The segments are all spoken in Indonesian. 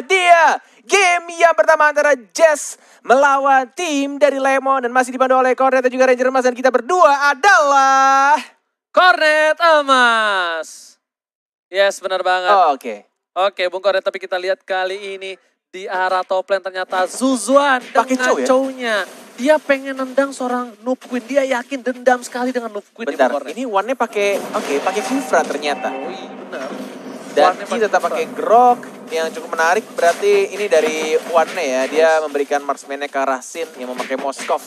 dia game yang pertama antara Jazz melawan tim dari Lemon dan masih dipandu oleh Cornet dan juga Ranger Emas, dan kita berdua adalah Cornet Emas. Yes, benar banget. Oke, Bung Cornet, tapi kita lihat kali ini di arah top lane ternyata Zuzuan dengan Chow-nya. Dia pengen nendang seorang Noob Queen. Dia yakin dendam sekali dengan Noob Queen. Bentar, ini one-nya pakai Kufra ternyata. Oh iya, benar. Dan kita tetap pakai Grok yang cukup menarik. Berarti ini dari one-nya ya. Dia memberikan marksman-nya ke arah Sin yang memakai Moskov.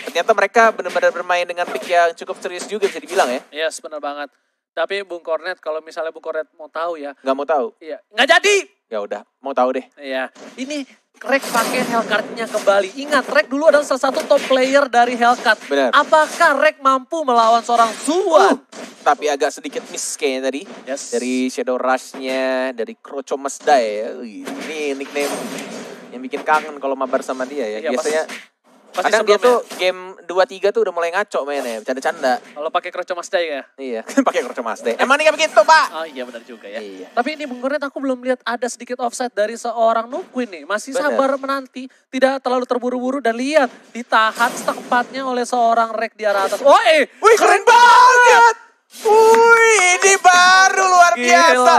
Ternyata mereka benar-benar bermain dengan pick yang cukup serius juga bisa dibilang ya. Yes, benar banget. Tapi Bung Cornet, kalau misalnya Bung Cornet mau tahu ya. Nggak mau tahu? Iya, nggak jadi. Ya udah, mau tahu deh. Iya, ini Rek pakai Hellcard-nya kembali. Ingat, Rek dulu adalah salah satu top player dari Hellcard. Benar. Apakah Rek mampu melawan seorang Zuan? Tapi agak sedikit miss kayaknya tadi. Yes. Dari Shadow Rush-nya, dari Krocho Mesdai ya. Ini nickname yang bikin kangen kalau mabar sama dia ya. Iya, biasanya kadang dia tuh game 2-3 tuh udah mulai ngaco mainnya, bercanda-canda. Kalau pakai Krocho Mesdai ya? Iya, pakai Krocho Mesdai. Emang ini begitu, Pak? Oh iya, benar juga ya. Iya. Tapi ini Bung Cornet, aku belum lihat ada sedikit offside dari seorang Noob Queen nih. Masih sabar menanti, tidak terlalu terburu-buru, dan lihat ditahan setepatnya oleh seorang Rek di arah atas. Wih, keren banget! Wih, ini baru luar biasa.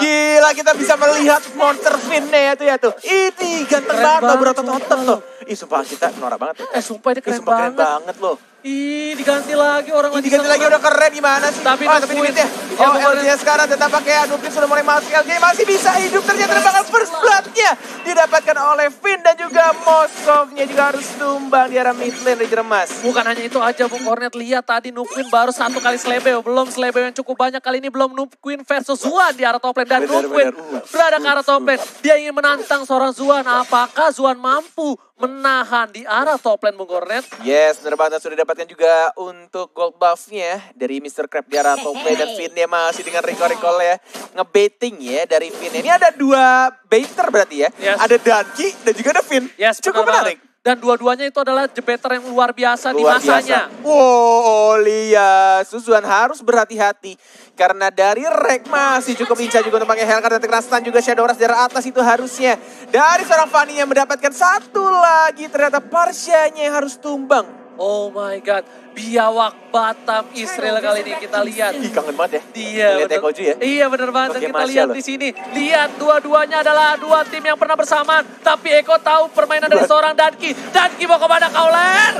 Gila, kita bisa melihat monster fin-nya ya tuh. Ini ganteng banget loh, berotot-otot loh. Ih, sumpah kita norak banget. Sumpah ini keren keren banget loh. Ih, diganti lagi orang lagi. Diganti lagi udah keren gimana sih? Tapi ini ya. LG-nya sekarang tetap pakai Noob Queen sudah mulai masuk. LG masih bisa hidup, ternyata bakal first blood-nya didapatkan oleh Finn dan juga Moskovnya juga harus tumbang di arah mid lane Ranger Emas. Bukan hanya itu aja Bung Cornet, lihat tadi Noob Queen baru satu kali slebeo, belum slebeo yang cukup banyak kali ini, belum Noob Queen versus Zuan di arah top lane, dan Noob Queen berada ke arah top lane. Dia ingin menantang seorang Zuan, apakah Zuan mampu menahan di arah top lane Bung Cornet? Yes, benar banget, sudah dapatkan juga untuk gold buff-nya dari Mr. Crab di arah top lane, dan Finn-nya masih dengan recall ya, ngebaiting ya dari Finn. Ini ada dua baiter berarti ya, ada Danki dan juga ada Finn. Yes, cukup menarik. Dan dua-duanya itu adalah jebeter yang luar biasa di masanya. Wow, lihat. Zuzuan harus berhati-hati. Karena dari Rek masih cukup lincah juga untuk pakai Hellcard dan kekerasan juga Shadow Rush dari atas itu harusnya. Dari seorang Fanny yang mendapatkan satu lagi, ternyata Parsyanya yang harus tumbang. Oh my god, biawak Batam Israel kali ini kita lihat. Ih, kangen banget ya. Iya, lihat Ekoju ya. Iya, bener banget. Dan kita lihat di sini. Lihat dua-duanya adalah dua tim yang pernah bersamaan. Tapi Eko tahu permainan dari seorang Danki. Danki mau kemana kau, Ler?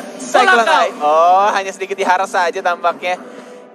Oh, hanya sedikit diharas saja tampaknya.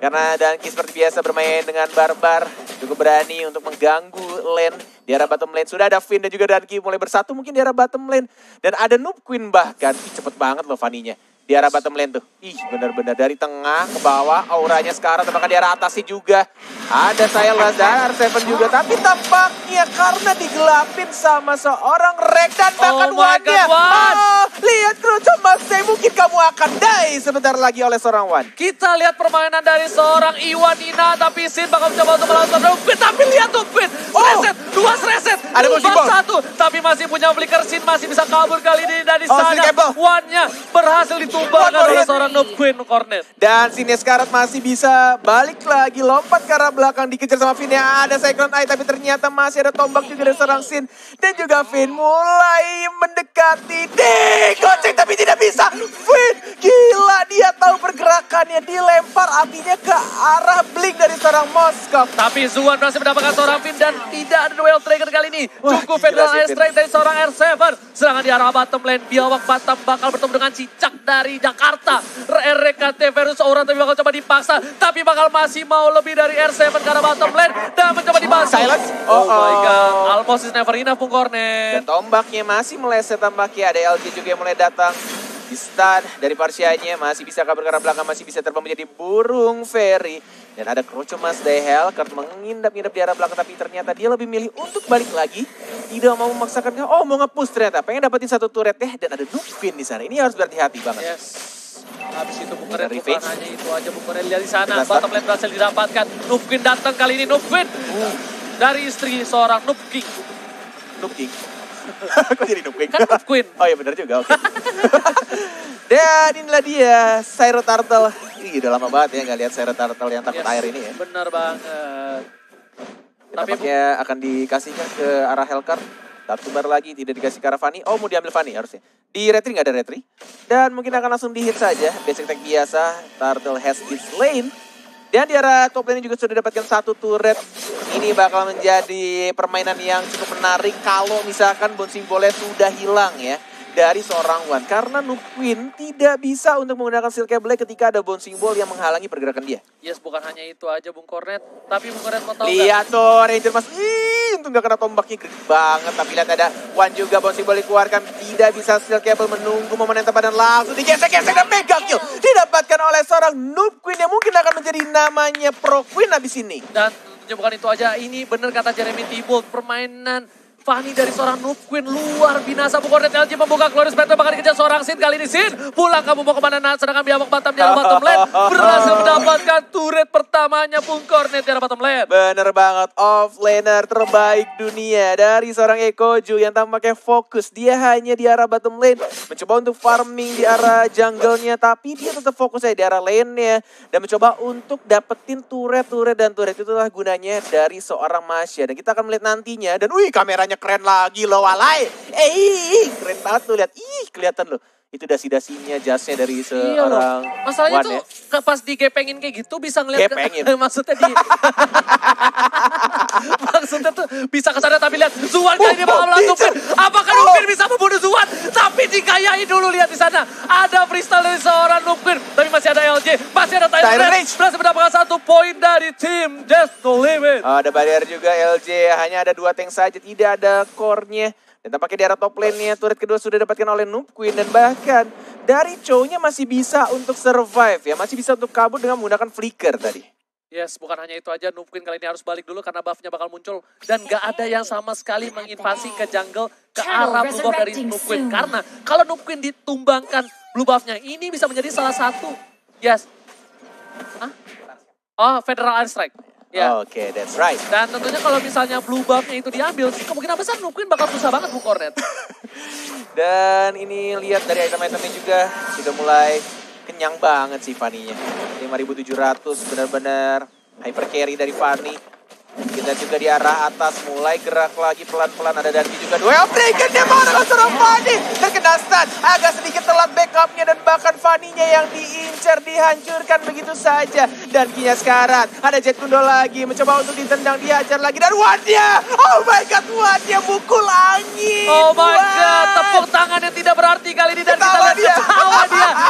Karena Danki seperti biasa bermain dengan barbar. Cukup berani untuk mengganggu lane. Di arah bottom lane sudah ada Finn dan juga Danki mulai bersatu mungkin di arah bottom lane. Dan ada Noob Queen bahkan. Cepet banget loh Fanny-nya. Di arah bottom lane tuh. Ih, benar-benar dari tengah ke bawah. Auranya sekarang terbakar di arah atas sih juga. Ada Silas dan R7 juga. Tapi tampaknya karena digelapin sama seorang Rek dan bahkan Wan-nya. Oh, lihat Krocho Mesdai, mungkin kamu akan die sebentar lagi oleh seorang Wan. Kita lihat permainan dari seorang Iwanina. Tapi Sin bakal mencoba untuk melawan seorang Noob Queen. Tapi lihat Noob Queen. Reset, dua reset. Ada satu. Tapi masih punya flicker. Sin masih bisa kabur kali ini dari sana. Wan-nya berhasil ditumbangkan oleh seorang Noob Queen Cornet. Dan Sinnya sekarang masih bisa balik lagi, lompat ke arah belakang, dikejar sama Finn yang ada Cyclone Eye, tapi ternyata masih ada tombak juga dari seorang Sin. Dan juga Finn mulai mendekati, digoceng tapi tidak bisa. Finn, gila, dia tahu pergerakannya, dilempar apinya ke arah blink dari seorang Moskov. Tapi Zuan berhasil mendapatkan seorang Finn dan tidak ada duel trigger kali ini. Cukup Federal Air Strike dari seorang R7. Serangan di arah bottom lane, biawak Batam bakal bertemu dengan Cicak dari Jakarta. RKT versus Aura tapi bakal coba dipaksa. Tapi bakal masih mau lebih dari R7 karena bottom lane. Dan mencoba dibahas. Silence. Oh my god. Almost is never enough Bung Cornet. Dan tombaknya masih meleset tampaknya. Ada LG juga yang mulai datang. Di stun dari Parsyanya. Masih bisa kabur ke arah belakang. Masih bisa terbang menjadi burung fairy. Dan ada Krocho Mesdai Hellcard mengindap-indap di arah belakang. Tapi ternyata dia lebih milih untuk balik lagi. Tidak mau memaksakan. Oh, mau nge-push ternyata. Pengen dapetin satu turret ya. Dan ada Noob Queen di sana. Ini harus berhati-hati banget. Yes. Habis itu Bung Cornet bukan hanya itu aja Bung Cornet lihat di sana. Bottom lane berhasil didapatkan. Noob Queen datang kali ini. Noob Queen. Dari istri seorang Noob King. Noob King. Kok jadi Noob King? Kan Noob Queen. Oh iya benar juga, oke. Dan inilah dia, Cyro Turtle. Ih, udah lama banget ya nggak lihat Cyro Turtle yang takut air ini ya. Bener banget. Tampaknya akan dikasihkan ke arah Hellcard. Satu bar lagi, tidak dikasih ke arah Fanny. Oh, mau diambil Fanny harusnya. Di retri nggak ada retri. Dan mungkin akan langsung di hit saja. Basic attack biasa, Turtle has been slain. Dan di arah top lane juga sudah dapatkan satu turret. Ini bakal menjadi permainan yang cukup menarik kalau misalkan bouncing ball-nya sudah hilang ya. Dari seorang Wan. Karena Noob Queen tidak bisa untuk menggunakan Silk Cable ketika ada bouncing ball yang menghalangi pergerakan dia. Yes, bukan hanya itu aja Bung Kornet. Tapi Bung Kornet mau tahu lihat tuh Ranger Mas. Untung gak kena tombaknya gede banget. Tapi lihat ada Wan juga bouncing ball dikeluarkan. Tidak bisa Silk Cable menunggu momen yang tepat dan langsung digesek-gesek dan mega kill. Didapatkan oleh seorang Noob Queen yang mungkin akan menjadi namanya Pro Queen abis ini. Dan tentunya bukan itu aja. Ini benar kata Jeremy Thibault. Permainan Fanny dari seorang Noob Queen luar binasa. Bung Kornet LG membuka Glorious Battle bakal dikejar seorang Sin. Kali ini Sin pulang kamu mau kemana nak? Sedangkan Biawak Batam di arah bottom lane berhasil mendapatkan turret pertamanya Bung Kornet di arah bottom lane. Bener banget, offlaner terbaik dunia dari seorang Ekoju yang tampaknya fokus. Dia hanya di arah bottom lane, mencoba untuk farming di arah jungle-nya, tapi dia tetap fokus aja di arah lane-nya. Dan mencoba untuk dapetin turret, dan turret itulah gunanya dari seorang Masya. Dan kita akan melihat nantinya, dan wih kameranya keren lagi loh, walai. Keren banget tuh, lihat. Kelihatan loh. Itu dasi-dasinya, jasnya dari seorang masalahnya Wan, tuh ya. pas digepengin kayak gitu bisa ngeliat maksudnya maksudnya tuh bisa kesana tapi lihat Zuan kali ini bakal melakukan. Apakah Noob Queen bisa membunuh Zuan? Tapi dikayai dulu, lihat di sana ada freestyle dari seorang Noob Queen. Tapi masih ada LJ, masih ada Tyrant Rage. Berhasil mendapatkan 1 poin dari tim Death No Limit. Ada barrier juga LJ, hanya ada 2 tank saja, tidak ada core-nya. Dan tampaknya di arah top lane-nya, turret kedua sudah didapatkan oleh Noob Queen. Dan bahkan dari Chow-nya masih bisa untuk survive ya. Masih bisa untuk kabur dengan menggunakan flicker tadi. Yes, bukan hanya itu aja. Noob Queen kali ini harus balik dulu karena buff-nya bakal muncul. Dan gak ada yang sama sekali menginvasi ke jungle ke arah blue buff dari Noob Queen. Karena kalau Noob Queen ditumbangkan blue buff-nya, ini bisa menjadi salah satu. Yes. Oh, Federal Airstrike. Ya. Oke, that's right. Dan tentunya kalau misalnya blue buff-nya itu diambil, kemungkinan besar Noob Queen bakal susah banget Bung Kornet. Dan ini lihat dari item-itemnya juga sudah mulai kenyang banget sih Fanny-nya. 5.700 benar-benar hyper carry dari Fanny. Kita juga di arah atas mulai gerak lagi pelan-pelan, ada Danki juga. Duel breaker-nya mana seorang Fanny. Terkena stun, agak sedikit telat backup-nya dan bahkan Fanny-nya yang diincar, dihancurkan begitu saja. Dankinya sekarat, ada Jet Kundo lagi, mencoba untuk ditendang, dihajar lagi. Dan Wan-nya, oh my god, Wan-nya mukul angin. Oh my god, tepuk tangan yang tidak berarti kali ini. Dan kita lihat ketawa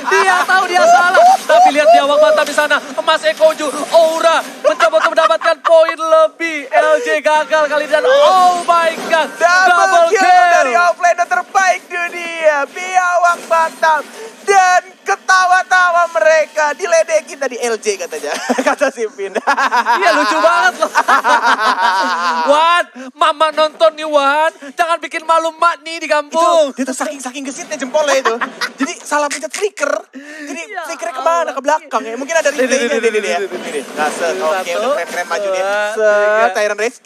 dia tahu dia salah. Tapi lihat dia Biawak Batam di sana, emas Ekoju, Aura mencoba untuk mendapatkan poin lebih. LJ gagal kali ini dan oh my god, double kill dari offlaner terbaik dunia, Biawak Batam. Dan ketawa-tawa mereka, diledekin tadi LJ katanya, kata si Vin. Iya lucu banget loh. Wan, mama nonton nih Wan, jangan bikin malu mak nih di kampung. Itu saking gesitnya jempolnya itu. Jadi salah pencet flicker. Jadi flickernya kemana? Ke belakang ya. Mungkin ada replaynya nih. Ngasih, oke udah keren-keren maju nih. Tyrant Rage.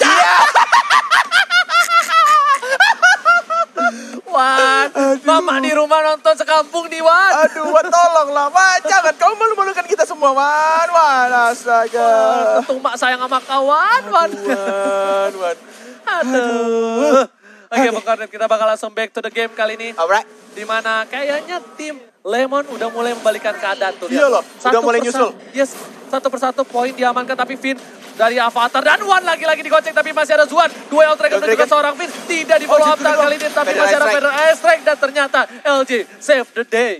Wan, mama di rumah nonton sekampung nih Wan. Aduh, Wan tolonglah Wan. Jangan kau malu-malukan kita semua Wan. Wan, astaga. Untung mak sayang sama kawan Wan. Wan. Aduh. Oke Bung Kornet, kita bakal langsung back to the game kali ini. Alright. Dimana kayaknya tim Lemon udah mulai membalikan keadaan tuh. Iya loh, udah mulai nyusul. Yes, satu persatu poin diamankan tapi Vin dari Avatar dan Wan lagi-lagi digocek tapi masih ada Zuan. Duel Dragon dan juga seorang Vin tidak di follow up kali ini tapi masih ada Federal Airstrike dan ternyata LG save the day.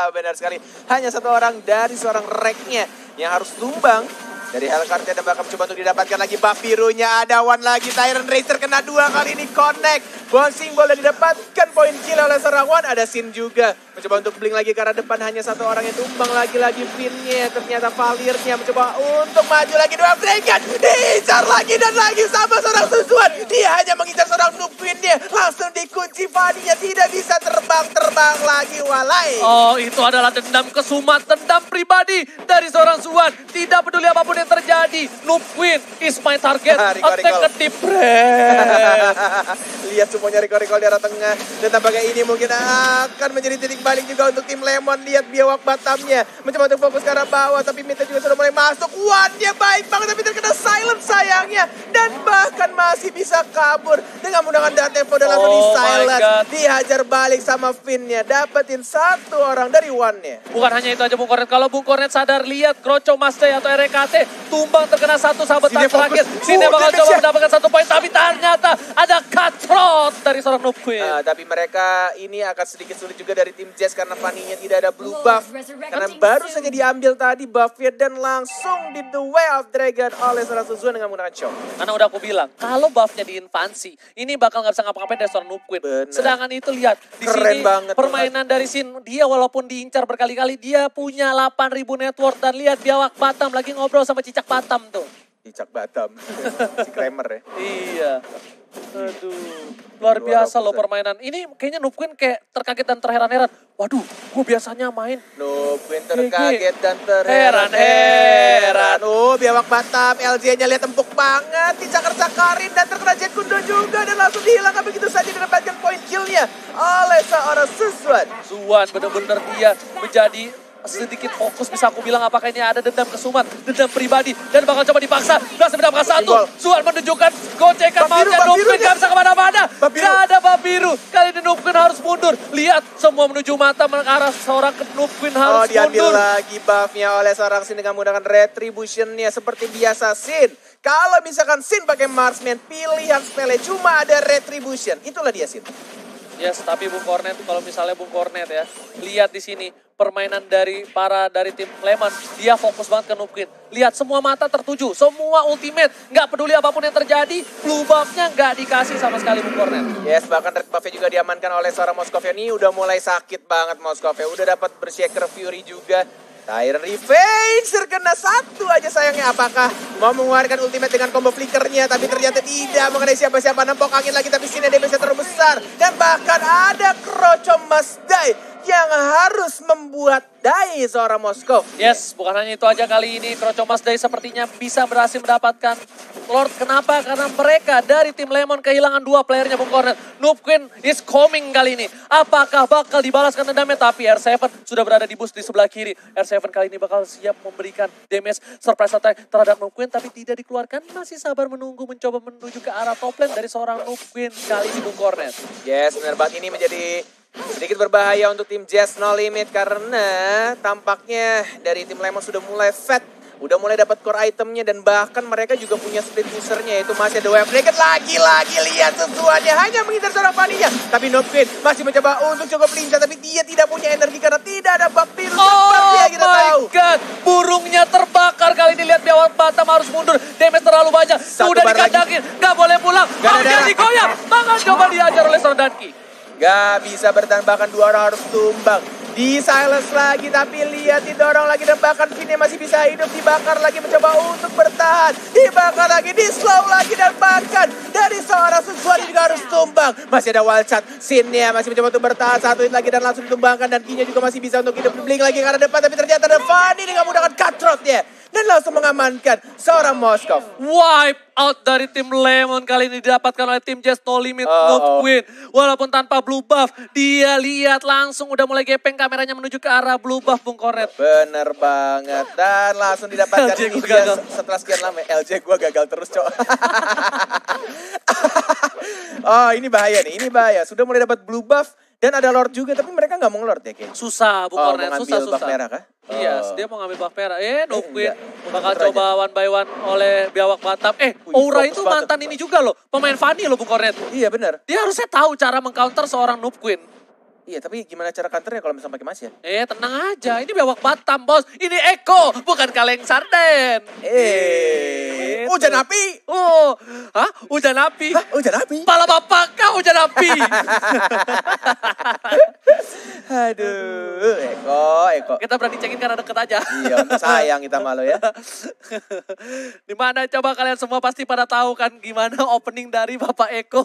Benar sekali, hanya satu orang dari seorang Rek-nya yang harus tumbang dari Hellcard dan bakal mencoba untuk didapatkan lagi buff birunya. Ada Wan lagi, Tyrant Racer kena 2 kali ini connect. Bouncing ball dan didapatkan poin kill oleh seorang Wan. Ada Sin juga mencoba untuk blink lagi ke arah depan, hanya satu orang yang tumbang lagi-lagi Vin-nya. Ternyata Valirnya mencoba untuk maju lagi, dua breakan diincar lagi dan lagi sama seorang Suzuan. Dia hanya mengincar seorang Noob Queen-nya, langsung dikunci Fanny-nya, tidak bisa terbang. terbang lagi walai. Oh, itu adalah dendam kesumat, dendam pribadi dari seorang Zuan. Tidak peduli apapun yang terjadi. Noob Queen is my target. Attack ke deep breath. Lihat semuanya Rico di arah tengah. Dan tampaknya ini mungkin akan menjadi titik balik juga untuk tim Lemon. Lihat biawak Batamnya mencoba untuk fokus ke arah bawah. Tapi Mita juga sudah mulai masuk. One-nya baik banget tapi terkena silent sayangnya. Dan bahkan masih bisa kabur. Dengan menggunakan Datevo dan langsung di silent. Dihajar balik sama Finn-nya. Dapetin satu orang dari One-nya. Bukan hanya itu aja Bung Kornet. Kalau Bung Kornet sadar, lihat Kroco Masday atau RKT tumbang terkena satu sabetan terakhir. Sini bakal coba mendapatkan 1 poin. Tapi ternyata ada cutthroat dari seorang Noob Queen. Tapi mereka ini akan sedikit sulit juga dari tim Jazz karena Fanny-nya tidak ada blue buff. Karena baru saja diambil tadi buff-nya dan langsung di The Way of Dragon oleh seorang Suzuan dengan menggunakan show. Karena udah aku bilang, kalau buff-nya di infansi, ini bakal nggak bisa ngapa-ngapain dari seorang Noob Queen. Sedangkan itu lihat, di sini permainan dari Sin, dia walaupun diincar berkali-kali, dia punya 8.000 network. Dan lihat biawak Batam lagi ngobrol sama cicak Batam tuh. Cicak Batam, si Kramer ya. Iya. Aduh, luar biasa loh permainan. Ini kayaknya Noob Queen kayak terkaget dan terheran-heran. Waduh, gue biasanya main. Noob Queen terkaget dan terheran-heran. Biawak Batam, LJ-nya lihat empuk banget. Dicakar-cakarin dan terkena Jet Kundo juga. Dan langsung dihilangkan begitu saja didapatkan poin kill-nya oleh seorang Suzuan. Zuan bener-bener dia menjadi sedikit fokus, bisa aku bilang apakah ini ada dendam kesumat, dendam pribadi, dan bakal coba dipaksa, berhasil mendapatkan satu. Zuan menunjukkan gocekan maunya Noob Queen gak bisa kemana-mana, gak ada Babiru. Kali ini Noob Queen harus mundur, lihat semua menuju mata ke arah seorang Noob Queen harus mundur. Diambil lagi buff-nya oleh seorang Sin dengan menggunakan retribution-nya seperti biasa Sin. Kalau misalkan Sin pakai marksman, pilihan spell cuma ada retribution, itulah dia Sin. Yes, tapi Bung Kornet, kalau misalnya Bung Kornet ya, lihat di sini permainan dari tim Lemon, dia fokus banget ke Noob Queen. Lihat semua mata tertuju, semua ultimate, nggak peduli apapun yang terjadi, blue buff-nya nggak dikasih sama sekali Bung Kornet. Yes, bahkan red buff-nya juga diamankan oleh seorang Moskov. Ini udah mulai sakit banget Moskov, udah dapat Berserker Fury juga. Tyrant Revenge terkena satu aja sayangnya. Apakah mau mengeluarkan ultimate dengan combo flickernya? Tapi ternyata tidak mengenai siapa-siapa. Nempok angin lagi tapi sini damage terbesar. Dan bahkan ada Kroco Masday yang harus membuat dai seorang Moskov. Yes, bukan hanya itu aja kali ini. Kroco Masday sepertinya bisa berhasil mendapatkan Lord. Kenapa? Karena mereka dari tim Lemon kehilangan 2 playernya Bung Kornet. Noob Queen is coming kali ini. Apakah bakal dibalaskan dendamnya? Tapi R7 sudah berada di boost di sebelah kiri. R7 kali ini bakal siap memberikan damage surprise attack terhadap Noob Queen. Tapi tidak dikeluarkan. Masih sabar menunggu mencoba menuju ke arah top lane dari seorang Noob Queen kali ini Bung Kornet. Yes, benar banget. Ini menjadi sedikit berbahaya untuk tim Jazz No Limit karena tampaknya dari tim Lemon sudah mulai fat, udah mulai dapat core itemnya dan bahkan mereka juga punya split usernya yaitu masih ada Wave Dragon. Lagi-lagi lihat sesuanya hanya menghindar seorang Fanny-nya. Tapi Noob Queen masih mencoba untuk cukup lincah tapi dia tidak punya energi karena tidak ada Babiru seperti yang kita tahu. Oh my god, burungnya terbakar kali ini. Lihat biawak Batam harus mundur, damage terlalu banyak. Sudah dikandakin, gak boleh pulang. Dia digoyang, bahkan coba diajar oleh seorang Danki. Gak bisa bertahan, bahkan 2 orang harus tumbang. Di silence lagi, tapi lihat didorong lagi dan bahkan Vini masih bisa hidup. Dibakar lagi mencoba untuk bertahan. Dibakar lagi, di slow lagi dan bahkan dari seorang Suzuan juga harus tumbang. Masih ada wild shot, Sinnya masih mencoba untuk bertahan. 1 hit lagi dan langsung ditumbangkan dan Kinya juga masih bisa untuk hidup. Blink lagi karena depan, tapi ternyata ada Fanny dengan menggunakan cutthroat-nya. Dan langsung mengamankan seorang Moskov. Wipe out dari tim Lemon kali ini didapatkan oleh tim Jazz No Limit Noob Queen. Walaupun tanpa blue buff, dia lihat langsung udah mulai gepeng kameranya menuju ke arah blue buff Bung Kornet. Bener banget. Dan langsung didapatkan LJ ini gagal. Setelah sekian lama. LJ gue gagal terus cok. Oh ini bahaya nih, ini bahaya. Sudah mulai dapat blue buff. Dan ada Lord juga, tapi mereka nggak mau nge-Lord ya kayaknya. Susah, Bung Kornet, susah. buff merah kah? Iya, dia mau ngambil buff merah. Noob Queen bakal coba one by one oleh biawak Batam. Aura itu mantan ini juga loh, pemain Fanny loh Bung Kornet. Iya benar. Dia harusnya tahu cara meng-counter seorang Noob Queen. Iya, tapi gimana cara counternya kalau misalnya pakai Mas ya? Tenang aja, ini biawak Batam bos. Ini Eko, bukan kaleng sarden. Hujan api. Hujan api. Hujan api? Pala bapak kau hujan api. Aduh, Eko. Kita berani cekin karena deket aja. Iya, sayang kita malu ya. Dimana coba kalian semua pasti pada tahu kan gimana opening dari Bapak Eko.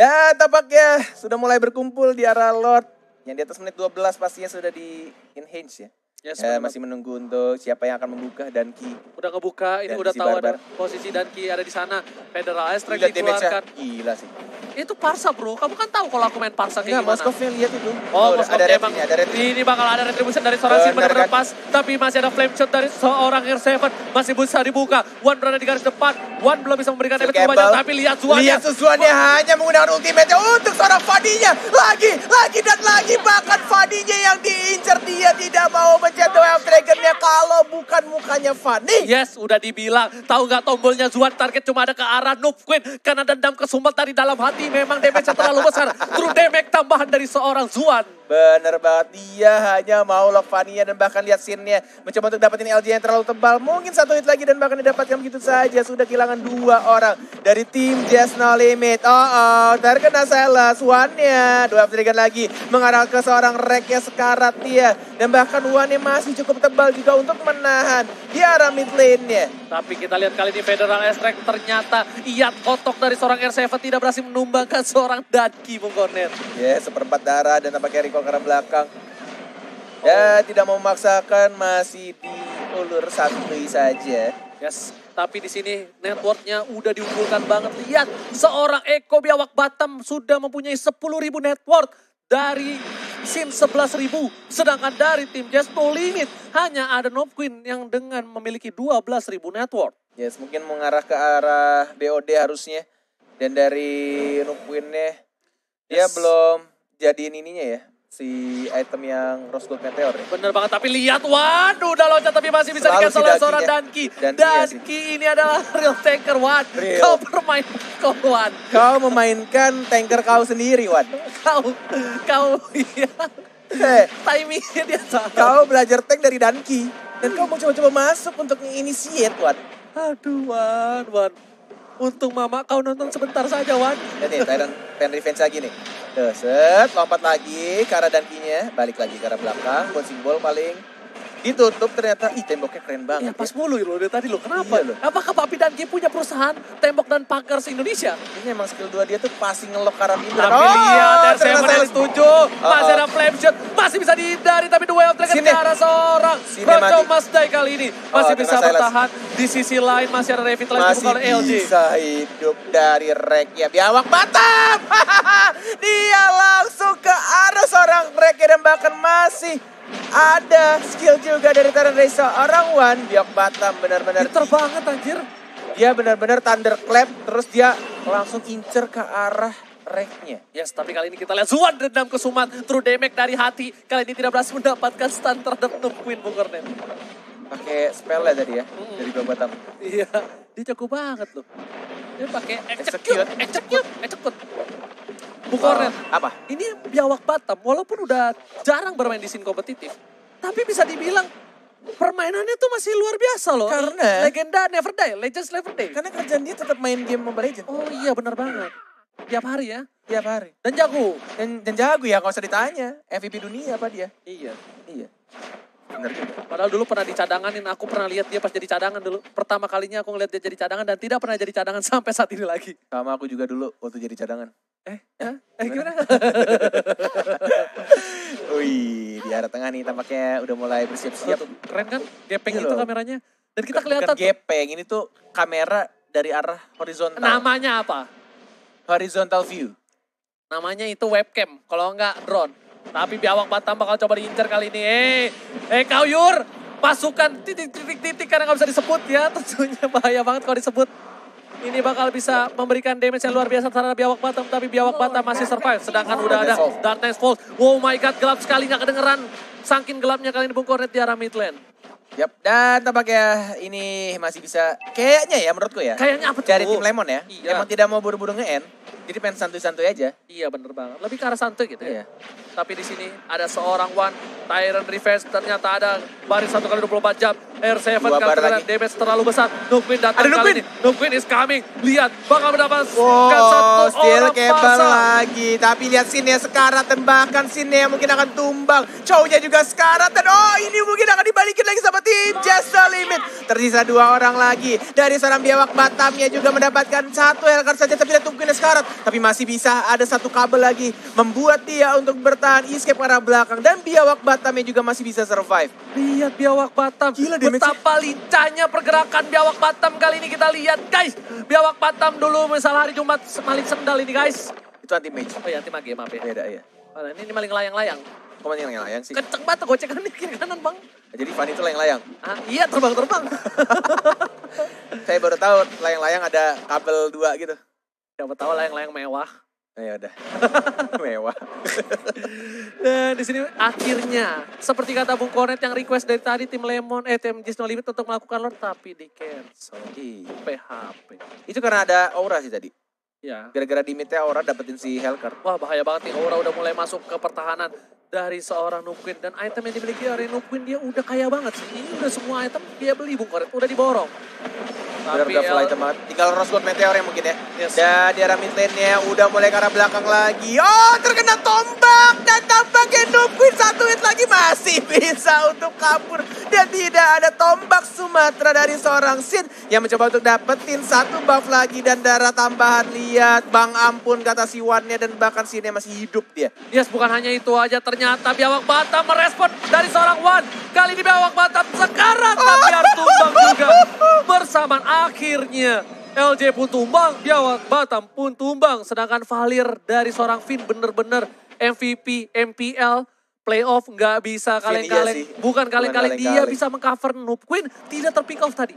Dan tampaknya sudah mulai berkumpul di arah Lord. Yang di atas menit 12 pastinya sudah di enhance ya. Yes, Masih menunggu untuk siapa yang akan membuka Danki. Udah ngebuka, ini Dan udah si tahu Barbar. ada posisi Danki ada di sana. Federal Strike Gila damage-nya. dikeluarkan. Gila sih. Itu Parsa bro, kamu kan tahu kalau aku main Parsa kayak Enggak, gimana. Moskovnya lihat itu. Oh, ada Moskov emang retry-nya, ada retry. ini bakal ada retribution dari seorang Sin Bener benar-benar kan? pas. Tapi masih ada flame shot dari seorang R7. Masih bisa dibuka. Wan berada di garis depan. Wan belum bisa memberikan damage Campbell. banyak. Tapi lihat Zuannya. Lihat Zuannya hanya menggunakan ultimate untuk seorang Fadinya. Lagi dan lagi. Bahkan Fadinya yang diincar. Dia tidak mau mencet Wave Dragon-nya kalau bukan mukanya Fadi. Yes, udah dibilang. Tahu nggak tombolnya Zuan target cuma ada ke arah Noob Queen. Karena dendam kesumat dari dalam hati. Memang damage-nya terlalu besar. True damage tambahan dari seorang Zuan. Bener banget, dia hanya mau lock Fania dan bahkan lihat scene-nya. Mencoba untuk dapetin LJ yang terlalu tebal. Mungkin 1 hit lagi dan bahkan didapatkan begitu saja. Sudah kehilangan 2 orang dari tim Just No Limit. Terkena salah. One-nya. 2 Dragon lagi mengarah ke seorang Rek yang sekarat dia. Dan bahkan One-nya masih cukup tebal juga untuk menahan di arah mid lane-nya. Tapi kita lihat kali ini Federal Strike ternyata iat kotok dari seorang R7 tidak berhasil menumbangkan seorang Danki, Bung Corner. Ya, seperempat darah dan tampaknya recall ke arah belakang. Ya, tidak mau memaksakan, masih diulur santuy saja. Yes, tapi di sini networknya udah diunggulkan banget. Lihat, seorang Eko Biawak Batam sudah mempunyai 10.000 network dari Sin 11.000. Sedangkan dari tim Just No Limit hanya ada Noob Queen yang dengan memiliki 12.000 network. Yes, mungkin mengarah ke arah BOD harusnya. Dan dari Noob Queen-nya, dia belum jadiin ininya ya. Si item yang Rose Gold Meteor ya. Bener banget, tapi lihat, waduh udah loncat tapi masih bisa Selalu di-cancel si oleh seorang Danki-nya. Danki. Danki ya Danki ini adalah real tanker, Wan. Real. Kau bermain Wan. Kau memainkan tanker kau sendiri, Wan. Kau, iya. Timingnya dia salah. Kau belajar tank dari Danki. Dan kau mau coba-coba masuk untuk initiate, Wan. Aduh, Wan. Untung mama kau nonton sebentar saja, Wan. Dan nih, Tyrant pen revenge lagi nih. Tuh, set, lompat lagi ke arah Dankinya. Balik lagi ke arah belakang, bouncing ball paling. Ditutup ternyata, temboknya keren banget. Iya, pas mulu loh dari tadi loh. Kenapa? Iya loh. Apakah Papi Danki punya perusahaan tembok dan pagar se-Indonesia? Ini emang skill 2 dia tuh pasti ngelok ke arah pintu. Tapi lihat, R7 yang setuju. Masih ada Oh. flame shot. Masih bisa dihindari. Tapi duel Dragon ke arah seorang. Rojo Masdai kali ini. Masih bisa bertahan. Di sisi lain masih ada revitalize oleh LG. Masih bisa hidup dari Rek ya. Biawak Batam. Dia langsung ke arah seorang Rek ya. Dan bahkan masih ada skill juga dari Tyrant dari seorang Wan. Biawak Batam benar-benar. Pinter banget anjir. Dia benar-benar thunderclap. Terus dia langsung incer ke arah Reknya. Yes, tapi kali ini kita lihat Zuan dendam kesumat. True damage dari hati. Kali ini tidak berhasil mendapatkan stun terhadap Noob Queen, Bung Cornet. Pakai spell ya tadi ya. Dari Biawak Batam. Iya, dia jago banget loh. Dia pakai execute. Bung Cornet, Apa? ini Biawak Batam walaupun udah jarang bermain di scene kompetitif. Tapi bisa dibilang permainannya tuh masih luar biasa loh. Karena- Legenda Never Die, Legends Never Die. Karena kerjaan dia tetap main game Mobile Legends. Oh iya benar banget. Tiap hari ya. Tiap hari. Dan jago. Dan jago ya, gak usah ditanya. MVP dunia apa dia? Iya. Iya. Bener juga. Padahal dulu pernah dicadanganin, aku pernah lihat dia pas jadi cadangan dulu. Pertama kalinya aku ngeliat dia jadi cadangan dan tidak pernah jadi cadangan sampai saat ini lagi. Sama aku juga dulu waktu jadi cadangan. Gimana? Wih, di arah tengah nih tampaknya udah mulai bersiap-siap. Tuh, keren kan? Gepeng Iya itu loh. kameranya. Dan kita Bukan kelihatan tuh, gepeng, ini tuh kamera dari arah horizontal. namanya apa? Horizontal view. Namanya itu webcam, kalau enggak drone. Tapi Biawak Batam bakal coba diincar kali ini. Kau Yur, pasukan titik-titik karena nggak bisa disebut ya. Tentunya bahaya banget kalau disebut. Ini bakal bisa memberikan damage yang luar biasa terhadap Biawak Batam. Tapi Biawak Batam masih survive. Sedangkan udah ada Darkness Falls. Oh my god, gelap sekali nggak kedengeran. Saking gelapnya kali ini Bung Cornet di arah mid lane. Yap, dan tampaknya ini masih bisa, kayaknya ya menurutku ya. Kayaknya apa tuh? Dari tim Lemon ya. Iya. Emang tidak mau buru-buru nge-end. Jadi pengen santuy-santuy aja. Iya bener banget. Lebih ke arah santuy gitu ya. Iya. Tapi di sini ada seorang One Tyrant Revenge. Ternyata ada baris 1x24 jam. R7 Dua bar kali lagi. damage terlalu besar. Noob Queen datang Ada Noob kali Queen. ini. Noob Queen is coming. Lihat bakal mendapatkan Wow, satu still orang kebal pasang. lagi. Tapi lihat Sinnya sekarat dan bahkan Sinnya mungkin akan tumbang. Chow-nya juga sekarat dan ini mungkin akan dibalikin lagi sama tim Just No Limit. Tersisa 2 orang lagi. Dari seorang Biawak Batamnya juga mendapatkan 1 Hellcard saja. Tapi lihat Noob Queen sekarat. Tapi masih bisa ada satu kabel lagi. Membuat dia untuk bertahan escape ke arah belakang. Dan biawak Batamnya juga masih bisa survive. Lihat biawak Batam. Gila damage-nya. Betapa lincahnya pergerakan biawak Batam kali ini kita lihat guys. Biawak Batam dulu misal hari Jumat maling sendal ini guys. Itu anti mage. Oh ya anti mage maaf ya. Beda ya. Ini maling layang-layang. Kok maling layang sih? Kenceng banget gocekan di kiri kanan bang. Jadi Fanny itu layang-layang. Ah, iya terbang-terbang. Saya baru tahu layang-layang ada kabel 2 gitu. Siapa tahu layang-layang mewah. Ya udah. Mewah. Dan di sini akhirnya seperti kata Bung Konet yang request dari tadi tim tim Just No Limit untuk melakukan lord tapi di cancel. PHP. Itu karena ada aura sih tadi. Ya. Gara-gara di mid-nya aura dapetin si Helker. Wah bahaya banget nih, Aura udah mulai masuk ke pertahanan dari seorang Nuquin. Dan item yang dimiliki oleh Nuquin dia udah kaya banget sih. Ini udah semua item dia beli Bung Koret, udah diborong. Bener udah full item banget. Tinggal Rose Gold Meteor yang mungkin ya. Yes. Dan di arah mid lane-nya udah mulai ke arah belakang lagi. Oh terkena tombak. Dan tampaknya Nuquin satu hit lagi masih bisa untuk kabur. Dan tidak ada tombak Sumatera dari seorang Sin yang mencoba untuk dapetin satu buff lagi. Dan darah tambahan lihat. Bang ampun kata si Wan-nya dan bahkan Sin-nya masih hidup dia. Yes, bukan hanya itu aja, ternyata Biawak Batam merespon dari seorang Wan. Kali ini Biawak Batam sekarat tapi harus tumbang juga. Bersamaan akhirnya LJ pun tumbang, Biawak Batam pun tumbang. Sedangkan Valir dari seorang Finn bener-bener MVP, MPL, playoff nggak bisa kaleng-kaleng. Iya sih. Bukan kaleng-kaleng, dia kaleng-kaleng. bisa mengcover Noob Queen, tidak terpick off tadi.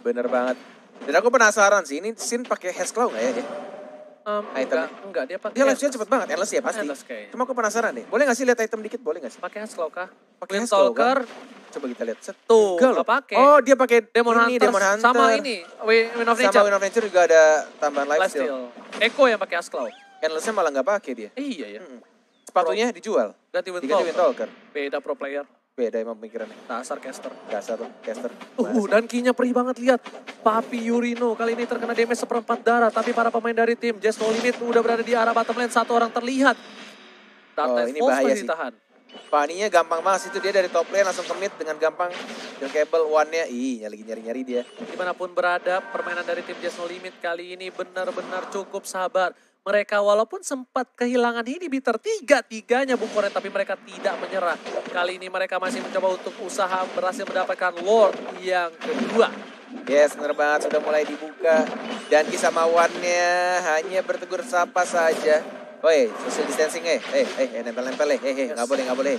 Bener banget. Dan aku penasaran sih, ini Sin pakai Hexclaw nggak ya dia? Enggak, dia pakai Dia live-nya cepet banget, endless ya pasti. Endless kayaknya. Cuma aku penasaran deh, boleh nggak sih lihat item dikit, boleh nggak sih? Pakai Hexclaw kah? Pakai Wind Hexclaw kan? Stalker, Coba kita lihat. tuh, Enggak loh. nggak pakai. Oh dia pakai Demon ini, Hunter, Demon Hunter. sama ini, Wind of Sama Nature. Wind of Nature juga ada tambahan lifesteal. Lifesteal. Eko yang pakai Asclaw. Endless-nya malah nggak pakai dia. Iya ya. Sepatunya dijual. Ganti Wind Diganti Wind Talker. Talker. Beda pro player. Beda emang pemikirannya. Dasar caster. Dasar tuh, caster. Dan kinya perih banget lihat. Papi Yurino kali ini terkena damage seperempat darah. Tapi para pemain dari tim Just No Limit udah berada di arah bottom lane. Satu orang terlihat. Dark ini Force bahaya masih sih. ditahan. Fanny-nya gampang banget itu dia dari top lane langsung ke mid dengan gampang. Dan cable one-nya, nyari-nyari dia. Dimanapun berada, permainan dari tim Just No Limit kali ini benar-benar cukup sabar. Mereka walaupun sempat kehilangan inhibitor tiga-tiganya Bung Koret, tapi mereka tidak menyerah. Kali ini mereka masih mencoba untuk usaha berhasil mendapatkan Lord yang kedua. Yes, bener banget sudah mulai dibuka. Dan kisah mawannya hanya bertegur sapa saja. Woi, social distancing nempel-nempel nggak boleh.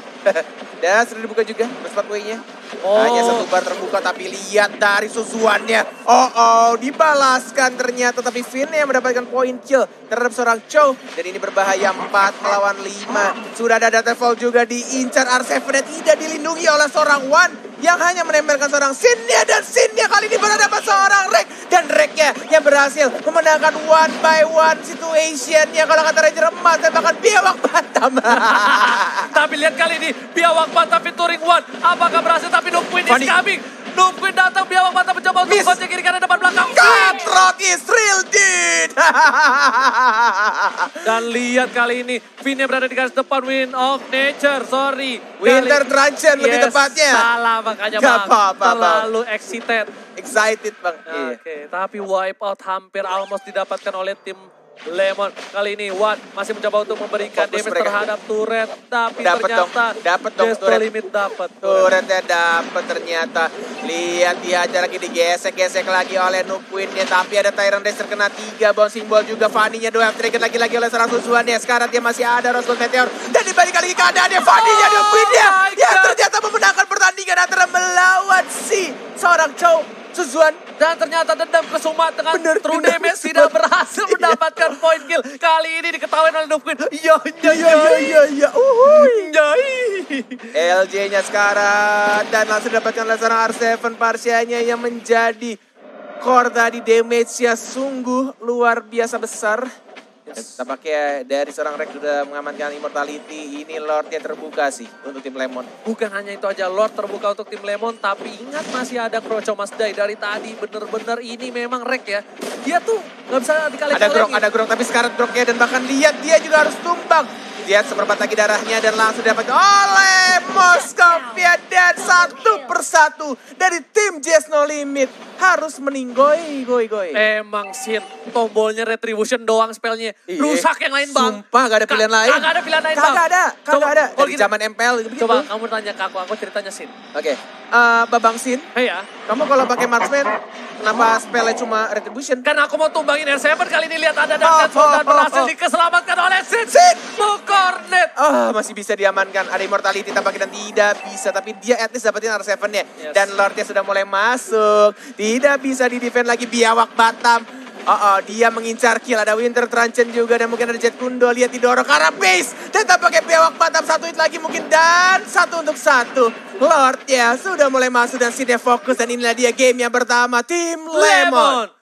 Dan sudah dibuka juga berspot way-nya. Hanya satu bar terbuka tapi lihat dari susuannya. Dibalaskan ternyata tapi Finn yang mendapatkan poin kill terhadap seorang Chow. Dan ini berbahaya 4 melawan 5. Sudah ada data fall juga diincar R7 dan tidak dilindungi oleh seorang Wan yang hanya menempelkan seorang Sin-nya dan Sin-nya kali ini berhadapan seorang Rek. Dan Reknya yang berhasil memenangkan one by one situation-nya kalau kata Ranger emas dan bahkan Biawak Batam. Tapi lihat kali ini Biawak Batam featuring One. Apakah berhasil? Tapi Noob Queen is coming. Noob Queen datang, Biawak Batam mencoba untuk gocek kiri kanan depan belakang. Cutthroat is real dead. Dan lihat kali ini Finn-nya berada di garis depan Wind of Nature. Winter Truncheon lebih tepatnya. Salah makanya Gak Bang. apa-apa, Terlalu excited Bang. Oke, tapi wipe out hampir almost didapatkan oleh tim Lemon. Kali ini Wan masih mencoba untuk memberikan Fokus damage mereka. terhadap turret. Tapi Dapet ternyata dong Just No turret. Limit dapat. Turretnya dapet ternyata. Lihat dihajar lagi, digesek-gesek lagi oleh Noob Queen-nya. Tapi ada Tyrant Racer kena 3 bouncing ball juga. Fanny-nya doang trigger lagi-lagi oleh seorang susuannya. Sekarang dia masih ada Rose Gold Meteor. Dan dibalik lagi keadaannya Fanny-nya Noob Queen-nya. Yang ternyata memenangkan pertandingan antara melawan si seorang Chow Suzuan. Dan ternyata dendam ke Sumat dengan Bener, true pindah damage ke tidak Sumat. berhasil mendapatkan point kill. Kali ini diketahui oleh Noob Queen. Iya. LJ-nya sekarang dan langsung dapatkan oleh seorang R7 Parsianya yang menjadi core tadi. Damage-nya sungguh luar biasa besar. Tampaknya dari seorang Rek sudah mengamankan immortality. Ini Lord-nya terbuka sih untuk tim Lemon. Bukan hanya itu aja, Lord terbuka untuk tim Lemon, tapi ingat masih ada Kroco Mas Day dari tadi. Bener-bener ini memang Rek ya. Dia tuh gak bisa dikali-kali. Ada grok tapi sekarang groknya dan bahkan lihat dia juga harus tumbang. Lihat seperempat lagi darahnya dan langsung dapat oleh Moskopia dan satu persatu dari tim Jazz No Limit harus meninggoy. Emang Sin, tombolnya Retribution doang spellnya. Rusak yang lain bang. Sumpah gak ada pilihan lain. Kagak ada pilihan lain bang. Kagak ada. Kalau Dari gitu, zaman MPL gitu. coba kamu tanya ke aku ceritanya Sin. Oke, Babang Sin, Hei ya, kamu kalau pakai marksman, kenapa spellnya cuma Retribution? kan aku mau tumbangin R7 kali ini, lihat ada Dark dan berhasil dikeselamatkan oleh Sin. Cornet. Masih bisa diamankan. Ada immortality tampaknya dan tidak bisa. Tapi dia at least dapetin R7-nya. Yes. Dan Lordnya sudah mulai masuk. Tidak bisa di-defend lagi Biawak Batam. Dia mengincar kill. Ada Winter Truncheon juga. Dan mungkin ada Jet Kundo. Lihat didorong ke arah base. Dan tampaknya Biawak Batam satu hit lagi mungkin. Dan 1 untuk 1. Lord ya sudah mulai masuk dan Sidnya fokus. Dan inilah dia game yang pertama. Tim Lemon.